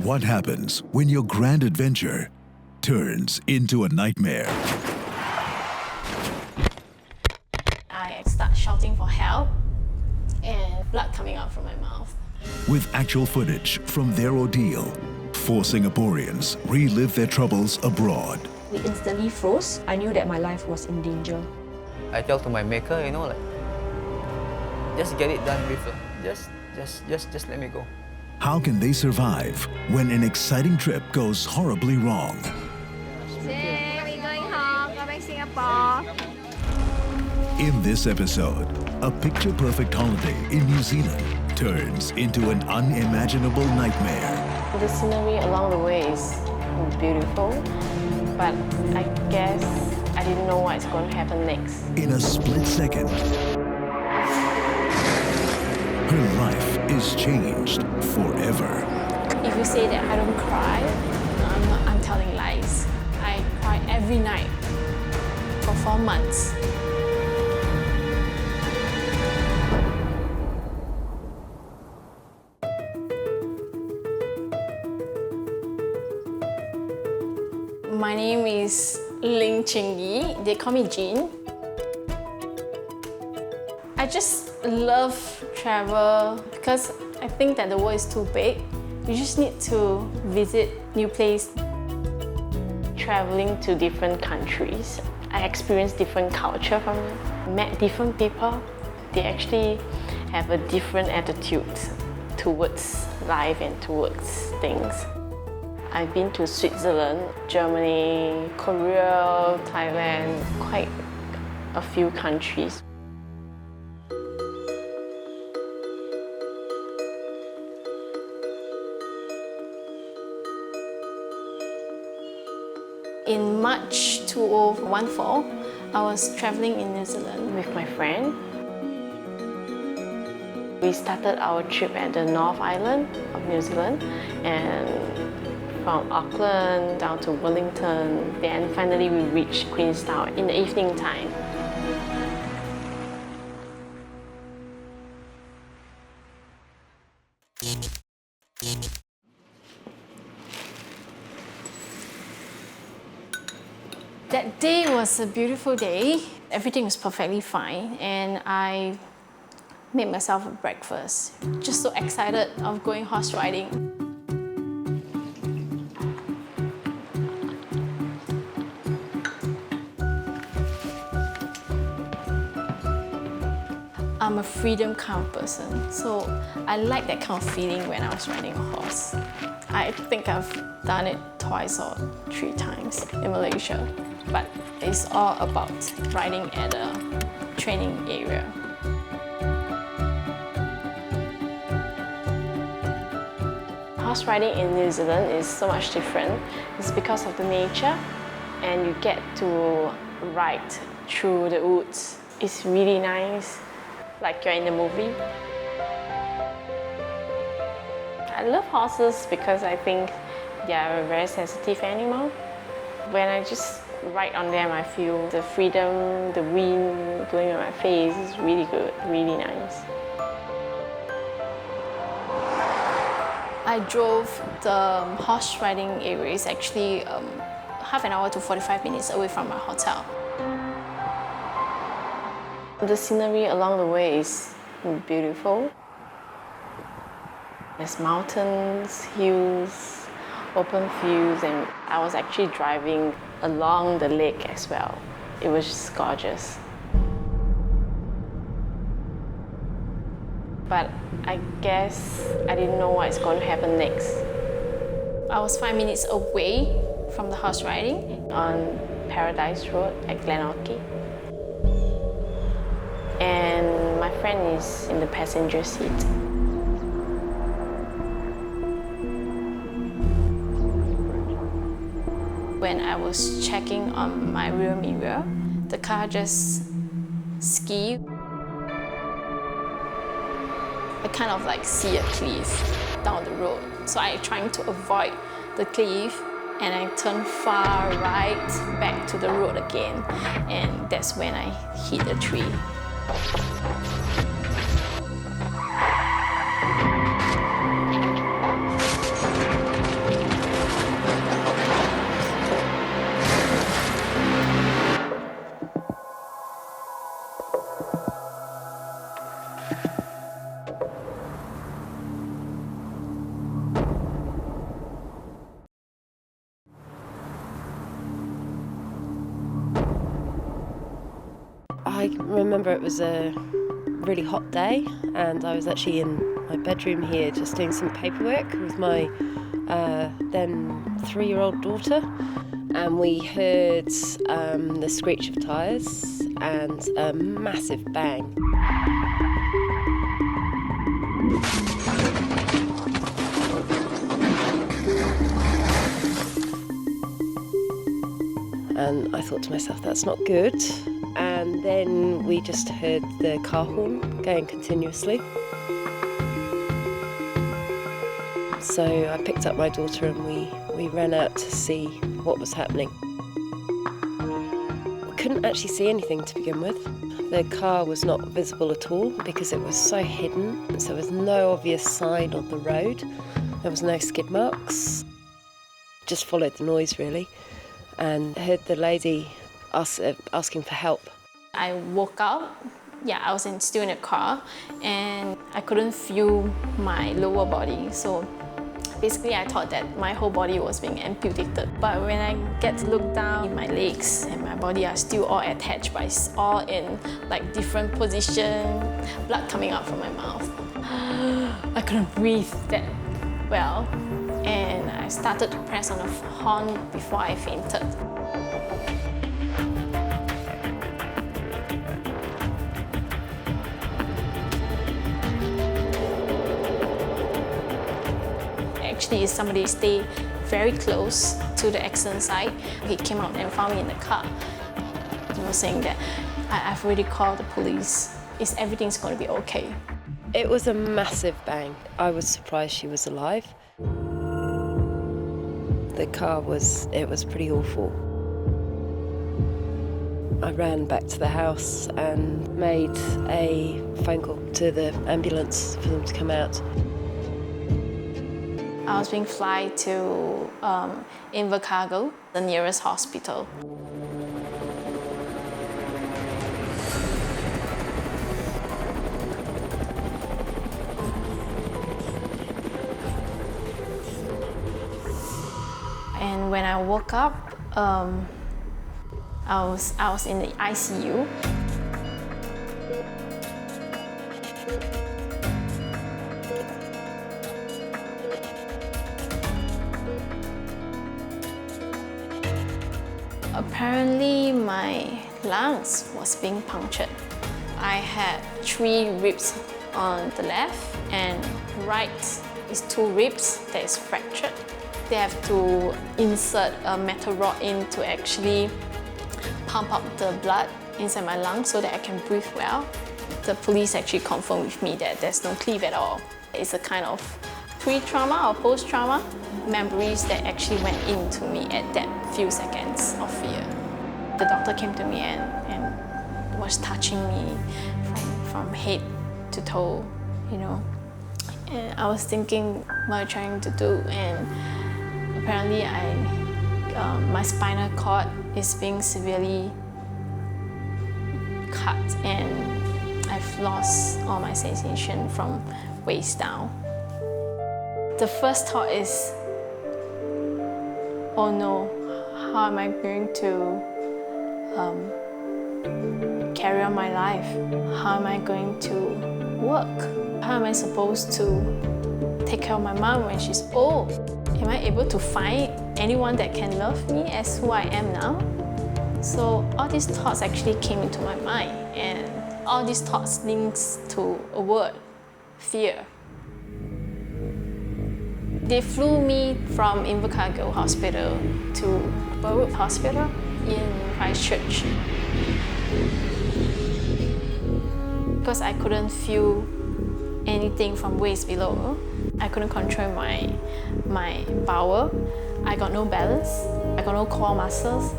What happens when your grand adventure turns into a nightmare? I start shouting for help and blood coming out from my mouth. With actual footage from their ordeal, four Singaporeans relive their troubles abroad. We instantly froze. I knew that my life was in danger. I tell to my maker, just get it done with. Just let me go. How can they survive when an exciting trip goes horribly wrong? We're going home, go back Singapore. In this episode, a picture-perfect holiday in New Zealand turns into an unimaginable nightmare. The scenery along the way is beautiful, but I guess I didn't know what's going to happen next. In a split second, her life is changed forever. If you say that I don't cry, I'm telling lies. I cry every night for 4 months. My name is Ling Yi. They call me Jean. I just love travel because I think that the world is too big. You just need to visit new places. Traveling to different countries, I experienced different culture from it, met different people. They actually have a different attitude towards life and towards things. I've been to Switzerland, Germany, Korea, Thailand, quite a few countries. In March 2014, I was traveling in New Zealand with my friend. We started our trip at the North Island of New Zealand, and from Auckland down to Wellington, then finally we reached Queenstown in the evening time. That day was a beautiful day. Everything was perfectly fine, and I made myself a breakfast. Just so excited of going horse riding. I'm a freedom kind of person, so I like that kind of feeling when I was riding a horse. I think I've done it twice or 3 times in Malaysia, but it's all about riding at a training area. Horse riding in New Zealand is so much different. It's because of the nature, and you get to ride through the woods. It's really nice, like you're in the movie. I love horses because I think they are a very sensitive animal. When I just ride on them, I feel the freedom, the wind blowing on my face is really good, really nice. I drove the horse riding area. It's actually half an hour to 45 minutes away from my hotel. The scenery along the way is beautiful. There's mountains, hills, open fields, and I was actually driving along the lake as well. It was just gorgeous. But I guess I didn't know what's going to happen next. I was 5 minutes away from the horse riding on Paradise Road at Glenorchy. And my friend is in the passenger seat. When I was checking on my rear mirror, the car just skied. I kind of see a cliff down the road. So I'm trying to avoid the cliff, and I turn far right back to the road again. And that's when I hit a tree. I remember it was a really hot day and I was actually in my bedroom here just doing some paperwork with my then 3-year-old daughter, and we heard the screech of tyres and a massive bang. And I thought to myself, that's not good. And then we just heard the car horn going continuously. So I picked up my daughter and we ran out to see what was happening. We couldn't actually see anything to begin with. The car was not visible at all because it was so hidden. So there was no obvious sign on the road. There was no skid marks. Just followed the noise really and heard the lady asking for help. I woke up, I was still in the car and I couldn't feel my lower body. So basically I thought that my whole body was being amputated. But when I get to look down, my legs and my body are still all attached, but it's all in like different position, blood coming out from my mouth. I couldn't breathe that well and I started to press on the horn before I fainted. Actually, somebody stayed very close to the accident site. He came out and found me in the car. He was saying that I've already called the police. Everything's going to be okay. It was a massive bang. I was surprised she was alive. The car was pretty awful. I ran back to the house and made a phone call to the ambulance for them to come out. I was being flown to Invercargill, the nearest hospital. And when I woke up, I was in the ICU. Apparently, my lungs was being punctured. I had 3 ribs on the left and right is 2 ribs that is fractured. They have to insert a metal rod in to actually pump up the blood inside my lungs so that I can breathe well. The police actually confirmed with me that there's no cleft at all. It's a kind of pre-trauma or post-trauma memories that actually went into me at that few seconds of fear. The doctor came to me and was touching me from head to toe, you know. And I was thinking, what am I trying to do? And apparently my spinal cord is being severely cut and I've lost all my sensation from waist down. The first thought is, oh no, how am I going to carry on my life? How am I going to work? How am I supposed to take care of my mom when she's old? Am I able to find anyone that can love me as who I am now? So all these thoughts actually came into my mind, and all these thoughts links to a word, fear. They flew me from Invercargill Hospital to Provoke Hospital in Christchurch. Because I couldn't feel anything from waist below, I couldn't control my bowel. I got no balance. I got no core muscles.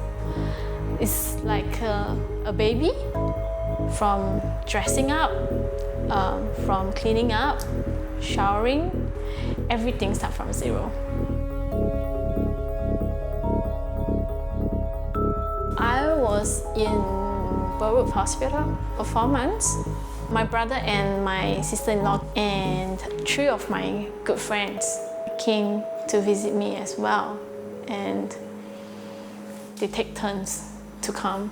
It's like a baby. From dressing up, from cleaning up, showering, everything starts from zero. I was in Provoke Hospital for 4 months. My brother and my sister-in-law and 3 of my good friends came to visit me as well, and they take turns to come.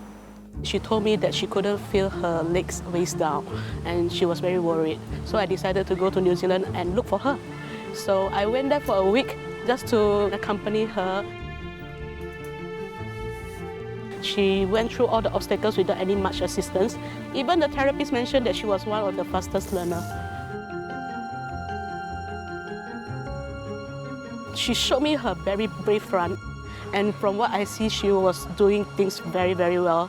She told me that she couldn't feel her legs waist down and she was very worried. So I decided to go to New Zealand and look for her. So I went there for a week just to accompany her. She went through all the obstacles without any much assistance. Even the therapist mentioned that she was one of the fastest learners. She showed me her very brave front, and from what I see, she was doing things very, very well.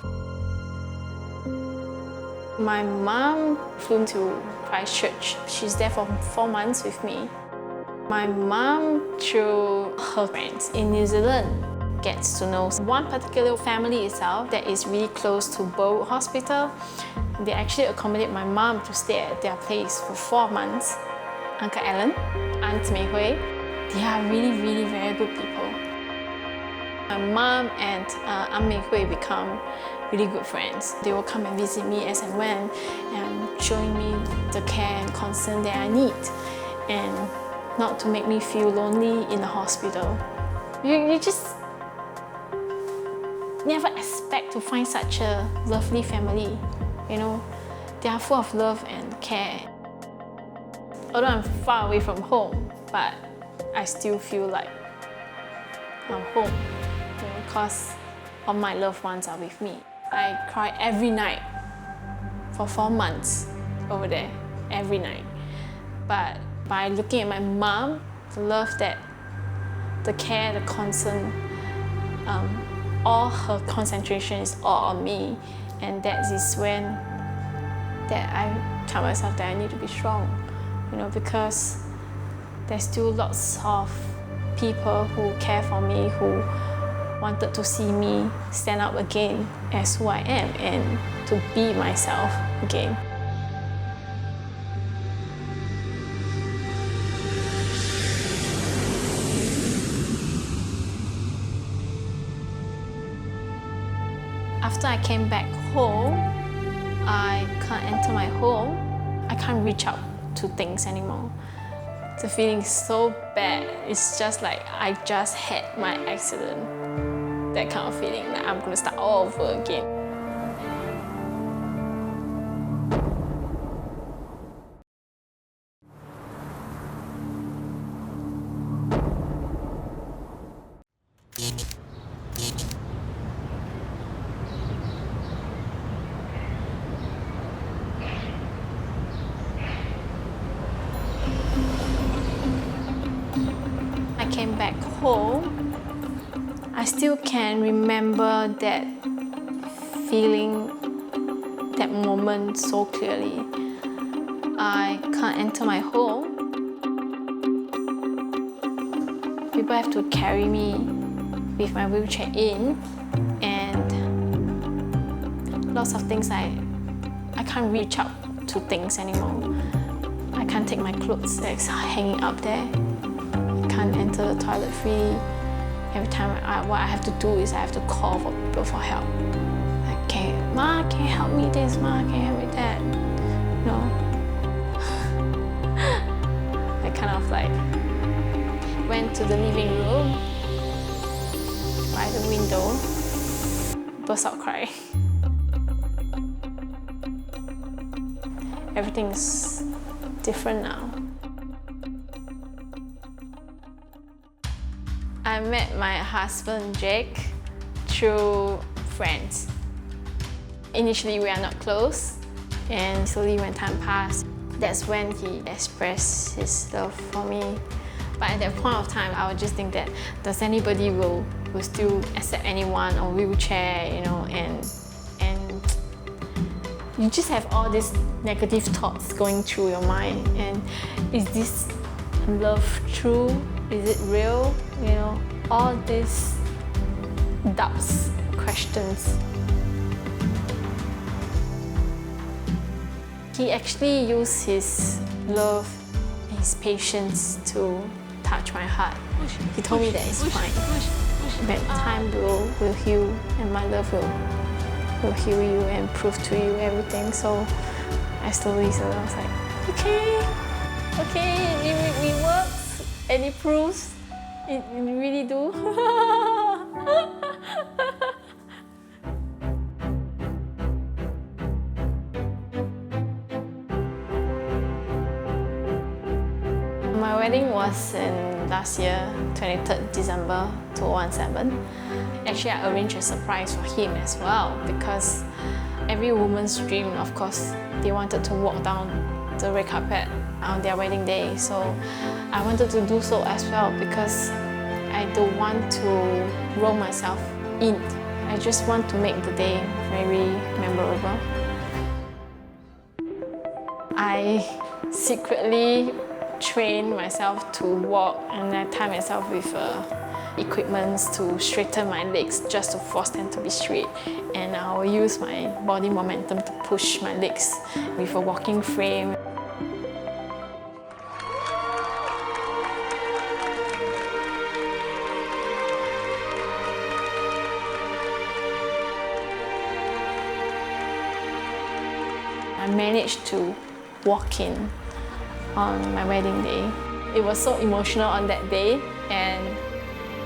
My mom flew to Christchurch. She's there for 4 months with me. My mom, through her friends in New Zealand, gets to know one particular family itself that is really close to Bow Hospital. They actually accommodate my mom to stay at their place for 4 months. Uncle Alan, Aunt Mei Hui, they are really, really very good people. My mom and Aunt Mei Hui become really good friends. They will come and visit me as and when, and showing me the care and concern that I need, and not to make me feel lonely in the hospital. You just never expect to find such a lovely family, you know. They are full of love and care. Although I'm far away from home, but I still feel like I'm home, you know, because all my loved ones are with me. I cry every night for 4 months over there, every night. But by looking at my mom, the love, that the care, the concern, all her concentration is all on me, and that is when that I tell myself that I need to be strong, you know, because there's still lots of people who care for me, who wanted to see me stand up again as who I am and to be myself again. After I came back home, I can't enter my home. I can't reach out to things anymore. The feeling is so bad. It's just like I just had my accident. That kind of feeling that I'm gonna start all over again. I came back home. I still can remember that feeling, that moment so clearly. I can't enter my home. People have to carry me with my wheelchair in, and lots of things I can't reach out to things anymore. I can't take my clothes that's hanging up there. I can't enter the toilet freely. Every time what I have to do is I have to call for people for help. Like, okay, Ma, can you help me this? Ma, can you help me that? No. I kind of like went to the living room by the window, burst out crying. Everything's different now. I met my husband Jake through friends. Initially we are not close, and slowly when time passed, that's when he expressed his love for me. But at that point of time, I would just think that does anybody will still accept anyone on wheelchair, you know, and you just have all these negative thoughts going through your mind. And is this love true? Is it real? You know, all these doubts, questions. He actually used his love and his patience to touch my heart. He told me that it's fine. That time will heal, and my love will heal you and prove to you everything. So I slowly was like, okay, it works, and it proves it really do. wedding was in last year, 23rd December 2017. Actually, I arranged a surprise for him as well because every woman's dream, of course, they wanted to walk down the red carpet on their wedding day. So I wanted to do so as well because I don't want to roll myself in. I just want to make the day very memorable. I secretly train myself to walk and I tie myself with equipments to straighten my legs just to force them to be straight. And I'll use my body momentum to push my legs with a walking frame. I managed to walk in on my wedding day. It was so emotional on that day, and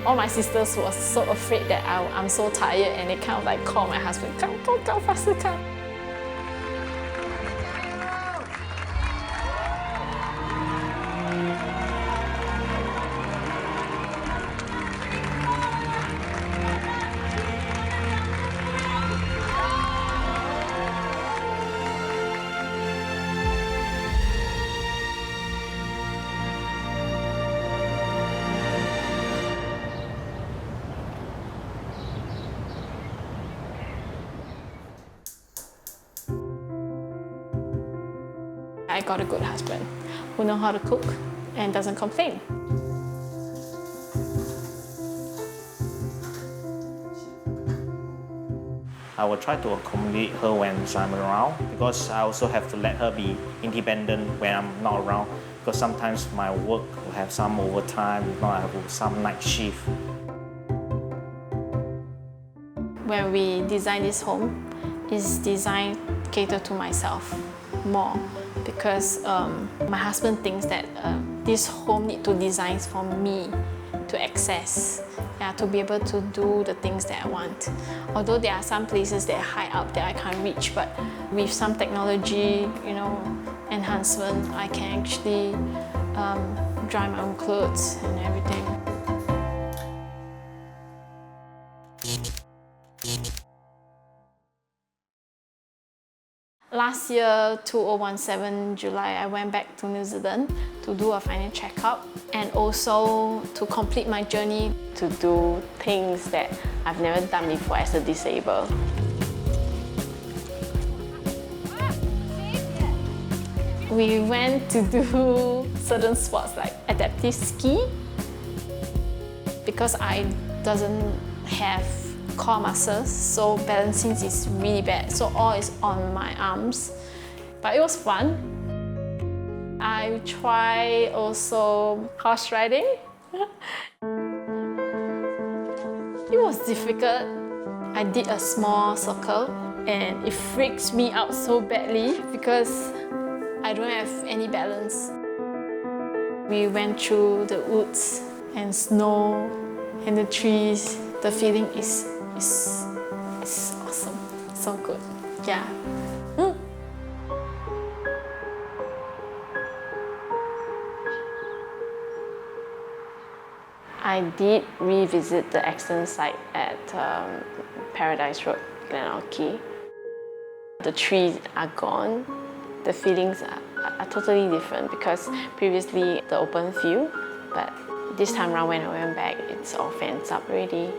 all my sisters were so afraid that I'm so tired, and they kind of like called my husband, come, faster, come. I got a good husband who knows how to cook and doesn't complain. I will try to accommodate her when I'm around because I also have to let her be independent when I'm not around because sometimes my work will have some overtime, I have some night shift. When we design this home, it's designed to cater to myself more because my husband thinks that this home needs to design for me to access, to be able to do the things that I want. Although there are some places that are high up that I can't reach, but with some technology, enhancement, I can actually dry my own clothes and everything. Last year, 2017, July, I went back to New Zealand to do a final checkup and also to complete my journey to do things that I've never done before as a disabled. We went to do certain sports like adaptive ski because I doesn't have core muscles, so balancing is really bad. So all is on my arms, but it was fun. I tried also horse riding. It was difficult. I did a small circle and it freaks me out so badly because I don't have any balance. We went through the woods and snow and the trees. The feeling is awesome, so good, yeah. I did revisit the accident site at Paradise Road, Glenorchy. The trees are gone. The feelings are totally different because previously the open field, but this time around when I went back, it's all fenced up already.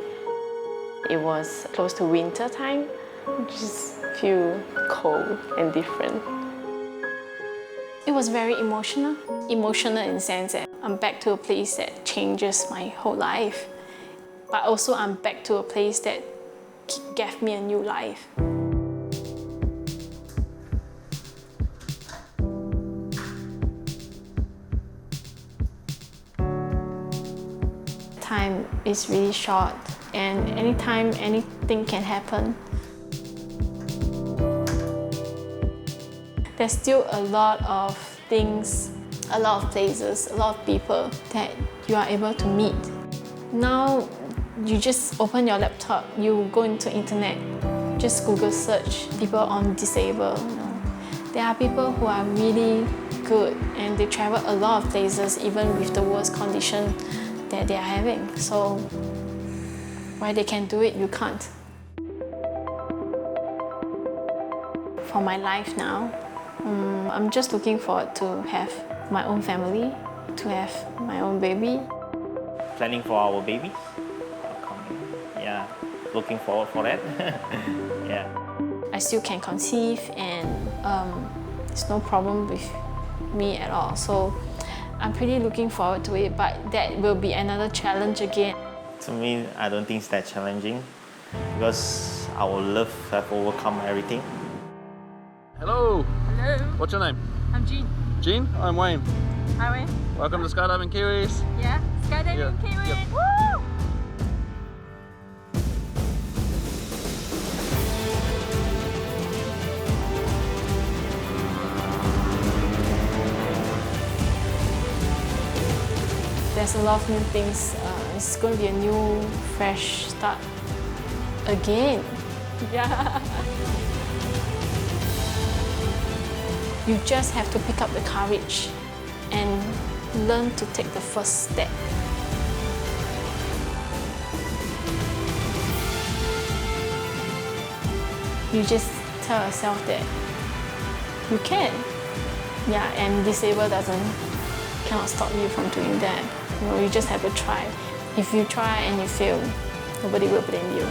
It was close to winter time, just feel cold and different. It was very emotional. Emotional in the sense that I'm back to a place that changes my whole life, but also I'm back to a place that gave me a new life. Time is really short, and anytime anything can happen. There's still a lot of things, a lot of places, a lot of people that you are able to meet. Now, you just open your laptop, you go into internet, just Google search people on disabled. There are people who are really good and they travel a lot of places even with the worst condition that they are having. So why they can do it, you can't. For my life now, I'm just looking forward to have my own family, to have my own baby. Planning for our babies. Yeah, looking forward for that. Yeah. I still can conceive and it's no problem with me at all. So I'm pretty looking forward to it, but that will be another challenge again. To me, I don't think it's that challenging because our love have overcome everything. Hello. Hello. What's your name? I'm Jean. Jean? I'm Wayne. Hi, Wayne. Welcome to Skydiving Kiwis. Yeah, skydiving Yeah. Kiwi. Yep. Woo! There's a lot of new things. It's going to be a new, fresh start again. Yeah. You just have to pick up the courage and learn to take the first step. You just tell yourself that you can. Yeah, and disabled cannot stop you from doing that. You just have to try. If you try and you fail, nobody will blame you.